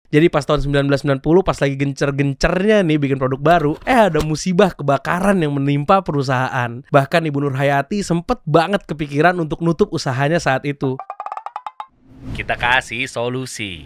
Jadi pas tahun 1990 pas lagi gencer-gencernya nih bikin produk baru, ada musibah kebakaran yang menimpa perusahaan. Bahkan Ibu Nur Hayati sempet banget kepikiran untuk nutup usahanya saat itu. Kita kasih solusi.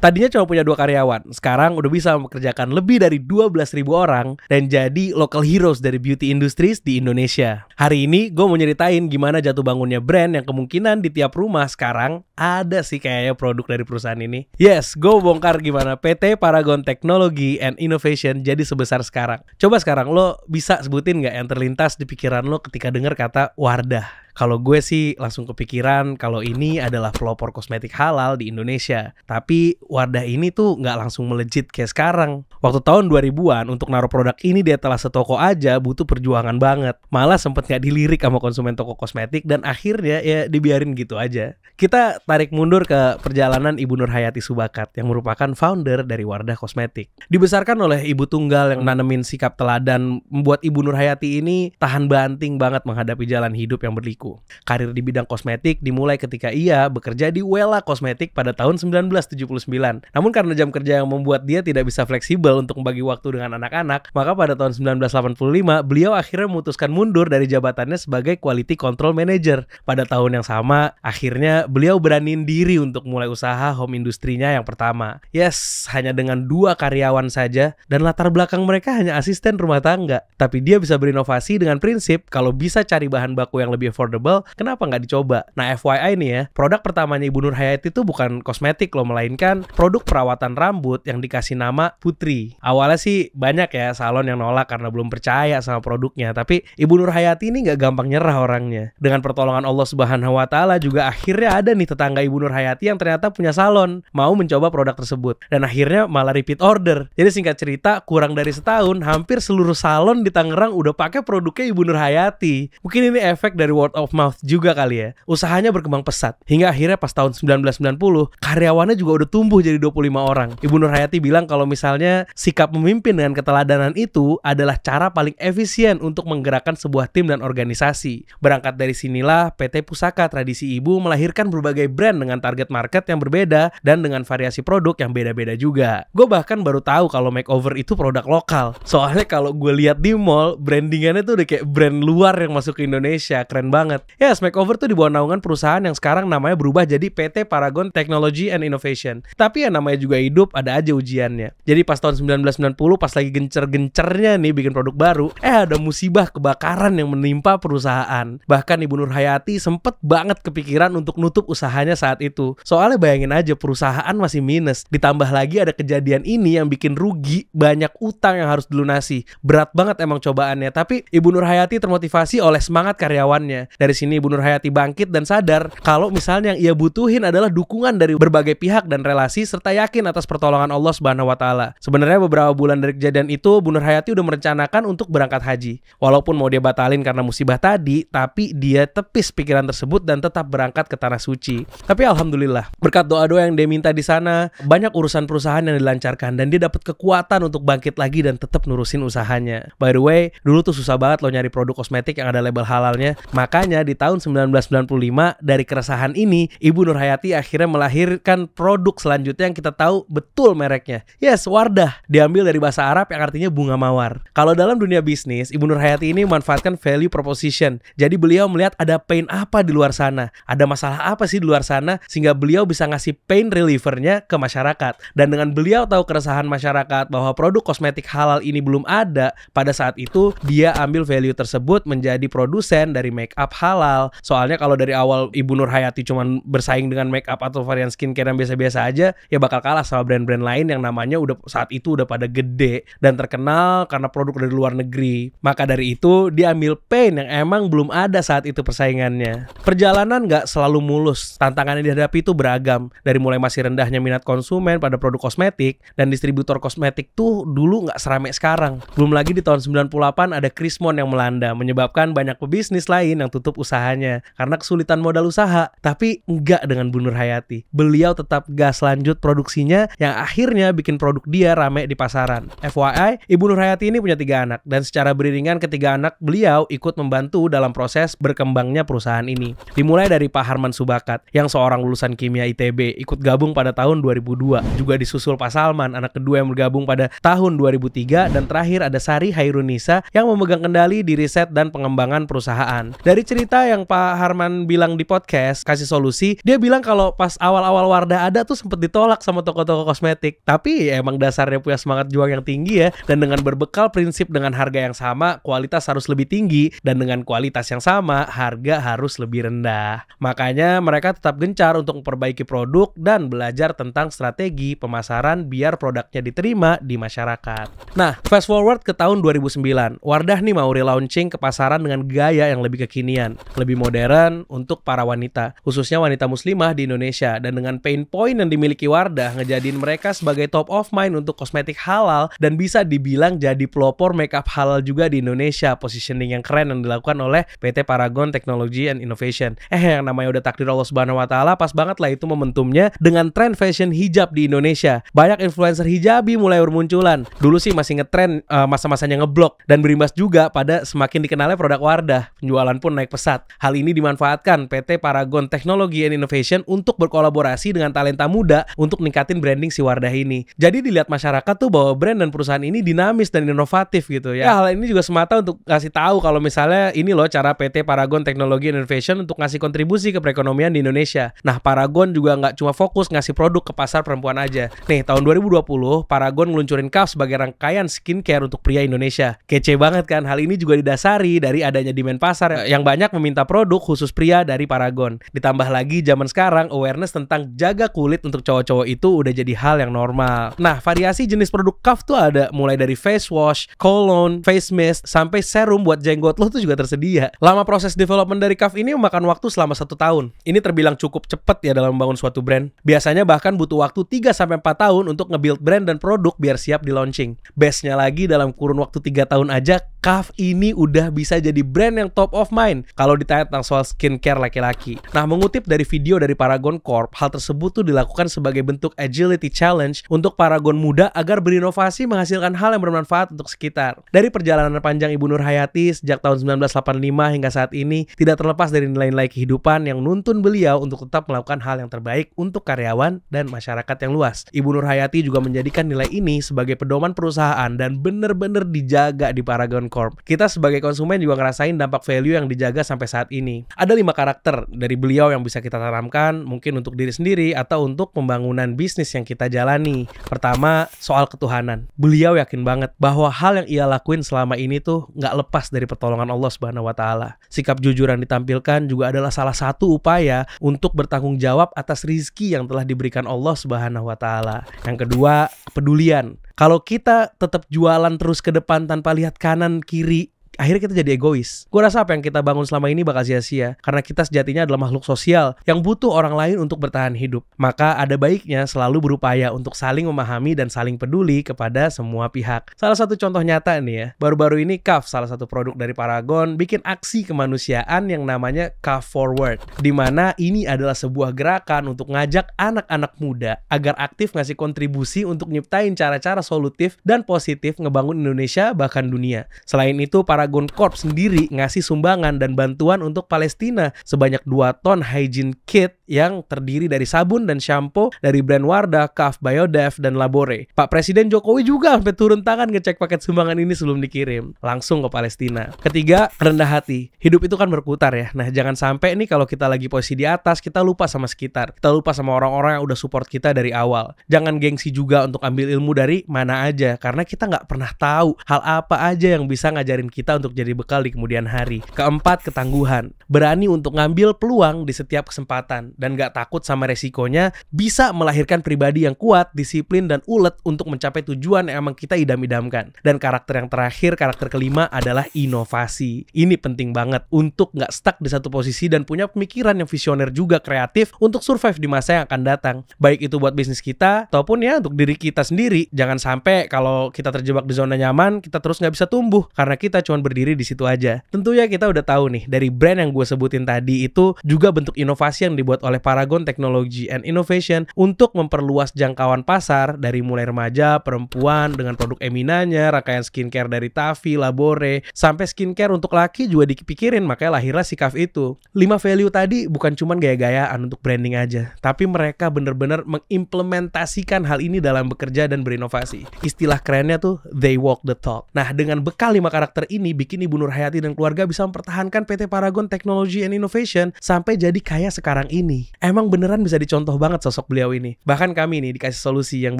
Tadinya cuma punya 2 karyawan, sekarang udah bisa mempekerjakan lebih dari 12.000 orang dan jadi local heroes dari beauty industries di Indonesia. Hari ini gue mau nyeritain gimana jatuh bangunnya brand yang kemungkinan di tiap rumah sekarang ada sih kayaknya produk dari perusahaan ini. Yes, gue bongkar gimana PT Paragon Technology and Innovation jadi sebesar sekarang. Coba sekarang lo bisa sebutin nggak yang terlintas di pikiran lo ketika dengar kata Wardah? Kalau gue sih langsung kepikiran kalau ini adalah pelopor kosmetik halal di Indonesia. Tapi Wardah ini tuh nggak langsung melejit kayak sekarang. Waktu tahun 2000-an untuk naruh produk ini di etalase toko aja butuh perjuangan banget. Malah sempet nggak dilirik sama konsumen toko kosmetik dan akhirnya ya dibiarin gitu aja. Kita tarik mundur ke perjalanan Ibu Nur Hayati Subakat yang merupakan founder dari Wardah Kosmetik. Dibesarkan oleh ibu tunggal yang nanemin sikap teladan membuat Ibu Nur Hayati ini tahan banting banget menghadapi jalan hidup yang berliku. Karir di bidang kosmetik dimulai ketika ia bekerja di Wella Kosmetik pada tahun 1979. Namun karena jam kerja yang membuat dia tidak bisa fleksibel untuk membagi waktu dengan anak-anak, maka pada tahun 1985 beliau akhirnya memutuskan mundur dari jabatannya sebagai Quality Control Manager. Pada tahun yang sama, akhirnya beliau beraniin diri untuk mulai usaha home industrinya yang pertama. Yes, hanya dengan 2 karyawan saja dan latar belakang mereka hanya asisten rumah tangga. Tapi dia bisa berinovasi dengan prinsip kalau bisa cari bahan baku yang lebih affordable, kenapa nggak dicoba? Nah, FYI nih ya, produk pertamanya Ibu Nur Hayati itu bukan kosmetik loh, melainkan produk perawatan rambut yang dikasih nama Putri. Awalnya sih banyak ya salon yang nolak karena belum percaya sama produknya, tapi Ibu Nur Hayati ini nggak gampang nyerah orangnya. Dengan pertolongan Allah Subhanahu Wa Taala juga akhirnya ada nih tetangga Ibu Nur Hayati yang ternyata punya salon, mau mencoba produk tersebut dan akhirnya malah repeat order. Jadi singkat cerita, kurang dari setahun hampir seluruh salon di Tangerang udah pakai produknya Ibu Nur Hayati. Mungkin ini efek dari word of mouth juga kali ya. Usahanya berkembang pesat hingga akhirnya pas tahun 1990 karyawannya juga udah tumbuh jadi 25 orang. Ibu Nur Hayati bilang kalau misalnya sikap memimpin dengan keteladanan itu adalah cara paling efisien untuk menggerakkan sebuah tim dan organisasi. Berangkat dari sinilah PT Pusaka Tradisi Ibu melahirkan berbagai brand dengan target market yang berbeda dan dengan variasi produk yang beda-beda juga. Gue bahkan baru tahu kalau makeover itu produk lokal. Soalnya kalau gue lihat di mall, brandingannya tuh udah kayak brand luar yang masuk ke Indonesia. Keren banget. Yes, makeover tuh di bawah naungan perusahaan yang sekarang namanya berubah jadi PT Paragon Technology and Innovation. Tapi ya namanya juga hidup, ada aja ujiannya. Jadi pas tahun 1990 pas lagi gencer-gencernya nih bikin produk baru, ada musibah kebakaran yang menimpa perusahaan. Bahkan Ibu Nur Hayati sempet banget kepikiran untuk nutup usahanya saat itu. Soalnya bayangin aja perusahaan masih minus. Ditambah lagi ada kejadian ini yang bikin rugi, banyak utang yang harus dilunasi. Berat banget emang cobaannya, tapi Ibu Nur Hayati termotivasi oleh semangat karyawannya. Dari sini Ibu Nur Hayati bangkit dan sadar kalau misalnya yang ia butuhin adalah dukungan dari berbagai pihak dan relasi serta yakin atas pertolongan Allah Subhanahu Wa Taala. Sebenarnya beberapa bulan dari kejadian itu, Bu Nur Hayati udah merencanakan untuk berangkat haji. Walaupun mau dia batalin karena musibah tadi, tapi dia tepis pikiran tersebut dan tetap berangkat ke tanah suci. Tapi alhamdulillah, berkat doa-doa yang dia minta di sana, banyak urusan perusahaan yang dilancarkan dan dia dapat kekuatan untuk bangkit lagi dan tetap nurusin usahanya. By the way, dulu tuh susah banget lo nyari produk kosmetik yang ada label halalnya. Makanya di tahun 1995 dari keresahan ini, Ibu Nur Hayati akhirnya melahirkan produk selanjutnya yang kita tahu betul mereknya. Yes, Wardah. Diambil dari bahasa Arab yang artinya bunga mawar. Kalau dalam dunia bisnis, Ibu Nur Hayati ini memanfaatkan value proposition. Jadi beliau melihat ada pain apa di luar sana, ada masalah apa sih di luar sana, sehingga beliau bisa ngasih pain relievernya ke masyarakat. Dan dengan beliau tahu keresahan masyarakat bahwa produk kosmetik halal ini belum ada, pada saat itu dia ambil value tersebut menjadi produsen dari make up halal. Soalnya kalau dari awal Ibu Nur Hayati cuman bersaing dengan make up atau varian skincare yang biasa-biasa aja, ya bakal kalah sama brand-brand lain yang namanya udah saat itu udah pada gede dan terkenal karena produk dari luar negeri. Maka dari itu dia ambil pain yang emang belum ada saat itu persaingannya. Perjalanan gak selalu mulus. Tantangan yang dihadapi itu beragam. Dari mulai masih rendahnya minat konsumen pada produk kosmetik dan distributor kosmetik tuh dulu gak serame sekarang. Belum lagi di tahun 98 ada krismon yang melanda menyebabkan banyak pebisnis lain yang tutup usahanya karena kesulitan modal usaha. Tapi enggak dengan Bu Nur Hayati. Beliau tetap gas lanjut lanjut produksinya yang akhirnya bikin produk dia rame di pasaran. FYI, Ibu Nur Hayati ini punya 3 anak dan secara beriringan ketiga anak beliau ikut membantu dalam proses berkembangnya perusahaan ini. Dimulai dari Pak Harman Subakat yang seorang lulusan kimia ITB ikut gabung pada tahun 2002. Juga disusul Pak Salman, anak kedua yang bergabung pada tahun 2003, dan terakhir ada Sari Hairunisa yang memegang kendali di riset dan pengembangan perusahaan. Dari cerita yang Pak Harman bilang di podcast Kasih Solusi, dia bilang kalau pas awal-awal Wardah ada tuh sempet ditolak sama toko-toko kosmetik. Tapi ya emang dasarnya punya semangat juang yang tinggi ya, dan dengan berbekal prinsip dengan harga yang sama, kualitas harus lebih tinggi, dan dengan kualitas yang sama, harga harus lebih rendah. Makanya mereka tetap gencar untuk memperbaiki produk dan belajar tentang strategi pemasaran biar produknya diterima di masyarakat. Nah, fast forward ke tahun 2009, Wardah nih mau relaunching ke pasaran dengan gaya yang lebih kekinian, lebih modern untuk para wanita, khususnya wanita muslimah di Indonesia, dan dengan pain point yang dimiliki Wardah ngejadiin mereka sebagai top of mind untuk kosmetik halal dan bisa dibilang jadi pelopor makeup halal juga di Indonesia. Positioning yang keren yang dilakukan oleh PT Paragon Technology and Innovation. Yang namanya udah takdir Allah Subhanahu wa taala, pas banget lah itu momentumnya dengan tren fashion hijab di Indonesia. Banyak influencer hijabi mulai bermunculan. Dulu sih masih ngetren masa-masanya ngeblok, dan berimbas juga pada semakin dikenalnya produk Wardah. Penjualan pun naik pesat. Hal ini dimanfaatkan PT Paragon Technology and Innovation untuk berkolaborasi dengan talenta muda untuk ningkatin branding si Wardah ini. Jadi dilihat masyarakat tuh bahwa brand dan perusahaan ini dinamis dan inovatif gitu ya. Hal ini juga semata untuk kasih tahu kalau misalnya ini loh cara PT Paragon Technology and Innovation untuk ngasih kontribusi ke perekonomian di Indonesia. Nah, Paragon juga nggak cuma fokus ngasih produk ke pasar perempuan aja. Nih, tahun 2020 Paragon ngeluncurin Kaf sebagai rangkaian skincare untuk pria Indonesia. Kece banget kan? Hal ini juga didasari dari adanya demand pasar yang banyak meminta produk khusus pria dari Paragon. Ditambah lagi zaman sekarang awareness tentang jaga kulit untuk cowok-cowok itu udah jadi hal yang normal. Nah, variasi jenis produk Kaf tuh ada mulai dari face wash, cologne, face mist, sampai serum buat jenggot lo tuh juga tersedia. Lama proses development dari Kaf ini memakan waktu selama 1 tahun. Ini terbilang cukup cepat ya dalam membangun suatu brand. Biasanya bahkan butuh waktu 3-4 tahun untuk nge-build brand dan produk biar siap di launching. Bestnya lagi dalam kurun waktu 3 tahun aja, Kaf ini udah bisa jadi brand yang top of mind kalau ditanya tentang soal skincare laki-laki. Nah, mengutip dari video dari Paragon Corp, hal tersebut tuh dilakukan sebagai bentuk agility challenge untuk Paragon muda agar berinovasi menghasilkan hal yang bermanfaat untuk sekitar. Dari perjalanan panjang Ibu Nur Hayati sejak tahun 1985 hingga saat ini, tidak terlepas dari nilai-nilai kehidupan yang nuntun beliau untuk tetap melakukan hal yang terbaik untuk karyawan dan masyarakat yang luas. Ibu Nur Hayati juga menjadikan nilai ini sebagai pedoman perusahaan dan bener-bener dijaga di Paragon Corp. Kita sebagai konsumen juga ngerasain dampak value yang dijaga sampai saat ini. Ada 5 karakter dari beliau yang bisa kita tanamkan, mungkin untuk diri sendiri atau untuk pembangunan bisnis yang kita jalani. Pertama, soal ketuhanan. Beliau yakin banget bahwa hal yang ia lakuin selama ini tuh nggak lepas dari pertolongan Allah Subhanahu wa taala. Sikap jujur yang ditampilkan juga adalah salah satu upaya untuk bertanggung jawab atas rizki yang telah diberikan Allah Subhanahu wa taala. Yang kedua, kepedulian. Kalau kita tetap jualan terus ke depan tanpa lihat kanan kiri, akhirnya kita jadi egois. Gue rasa apa yang kita bangun selama ini bakal sia-sia, karena kita sejatinya adalah makhluk sosial yang butuh orang lain untuk bertahan hidup. Maka ada baiknya selalu berupaya untuk saling memahami dan saling peduli kepada semua pihak. Salah satu contoh nyata nih ya, baru-baru ini Kaf, salah satu produk dari Paragon, bikin aksi kemanusiaan yang namanya Kaf Forward, dimana ini adalah sebuah gerakan untuk ngajak anak-anak muda agar aktif ngasih kontribusi untuk nyiptain cara-cara solutif dan positif ngebangun Indonesia bahkan dunia. Selain itu, Paragon Corp sendiri ngasih sumbangan dan bantuan untuk Palestina sebanyak 2 ton hygiene kit yang terdiri dari sabun dan shampoo dari brand Wardah, Kaf, Biodev, dan Labore. Pak Presiden Jokowi juga sampai turun tangan ngecek paket sumbangan ini sebelum dikirim langsung ke Palestina. Ketiga, rendah hati. Hidup itu kan berputar ya. Nah, jangan sampai nih kalau kita lagi posisi di atas, kita lupa sama sekitar. Kita lupa sama orang-orang yang udah support kita dari awal. Jangan gengsi juga untuk ambil ilmu dari mana aja, karena kita nggak pernah tahu hal apa aja yang bisa ngajarin kita untuk jadi bekal di kemudian hari. Keempat, ketangguhan. Berani untuk ngambil peluang di setiap kesempatan dan gak takut sama resikonya, bisa melahirkan pribadi yang kuat, disiplin, dan ulet untuk mencapai tujuan yang emang kita idam-idamkan. Dan karakter yang terakhir, karakter kelima adalah inovasi. Ini penting banget untuk gak stuck di satu posisi dan punya pemikiran yang visioner juga kreatif untuk survive di masa yang akan datang. Baik itu buat bisnis kita ataupun ya untuk diri kita sendiri. Jangan sampai kalau kita terjebak di zona nyaman, kita terus gak bisa tumbuh karena kita cuma cuman berdiri di situ aja. Tentunya kita udah tahu nih, dari brand yang gue sebutin tadi itu juga bentuk inovasi yang dibuat oleh Paragon Technology and Innovation untuk memperluas jangkauan pasar dari mulai remaja, perempuan dengan produk Eminanya, rangkaian skincare dari Tavi, Labore, sampai skincare untuk laki juga dipikirin, makanya lahirlah si Kaf itu. 5 value tadi bukan cuman gaya-gayaan untuk branding aja, tapi mereka bener-bener mengimplementasikan hal ini dalam bekerja dan berinovasi. Istilah kerennya tuh they walk the talk. Nah, dengan bekal 5 karakter ini bikin Ibu Nurhayati dan keluarga bisa mempertahankan PT Paragon Technology and Innovation sampai jadi kaya sekarang ini. Emang beneran bisa dicontoh banget sosok beliau ini. Bahkan kami nih dikasih solusi yang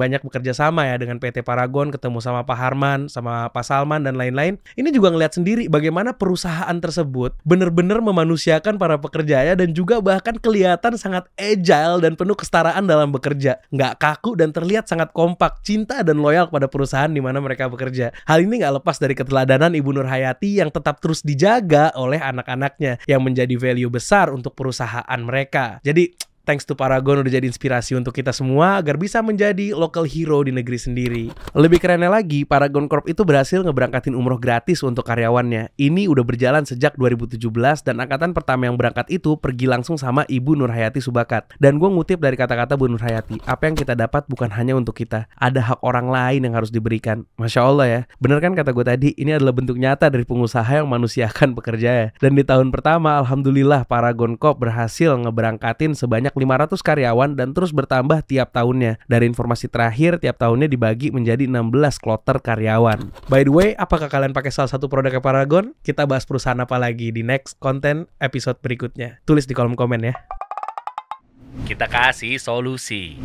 banyak bekerja sama ya dengan PT Paragon, ketemu sama Pak Harman, sama Pak Salman dan lain-lain. Ini juga ngeliat sendiri bagaimana perusahaan tersebut bener-bener memanusiakan para pekerjanya dan juga bahkan kelihatan sangat agile dan penuh kesetaraan dalam bekerja. Nggak kaku dan terlihat sangat kompak, cinta dan loyal kepada perusahaan di mana mereka bekerja. Hal ini nggak lepas dari keteladanan Ibu Nurhayati yang tetap terus dijaga oleh anak-anaknya yang menjadi value besar untuk perusahaan mereka. Jadi thanks to Paragon udah jadi inspirasi untuk kita semua agar bisa menjadi local hero di negeri sendiri. Lebih kerennya lagi, Paragon Corp itu berhasil ngeberangkatin umroh gratis untuk karyawannya. Ini udah berjalan sejak 2017 dan angkatan pertama yang berangkat itu pergi langsung sama Ibu Nurhayati Subakat. Dan gue ngutip dari kata-kata Bu Nurhayati, apa yang kita dapat bukan hanya untuk kita, ada hak orang lain yang harus diberikan. Masya Allah ya, bener kan kata gue tadi, ini adalah bentuk nyata dari pengusaha yang manusiakan pekerjanya. Dan di tahun pertama, alhamdulillah Paragon Corp berhasil ngeberangkatin sebanyak 500 karyawan dan terus bertambah tiap tahunnya. Dari informasi terakhir, tiap tahunnya dibagi menjadi 16 kloter karyawan. By the way, apakah kalian pakai salah satu produknya Paragon? Kita bahas perusahaan apa lagi di next konten episode berikutnya. Tulis di kolom komen ya. Kita kasih solusi.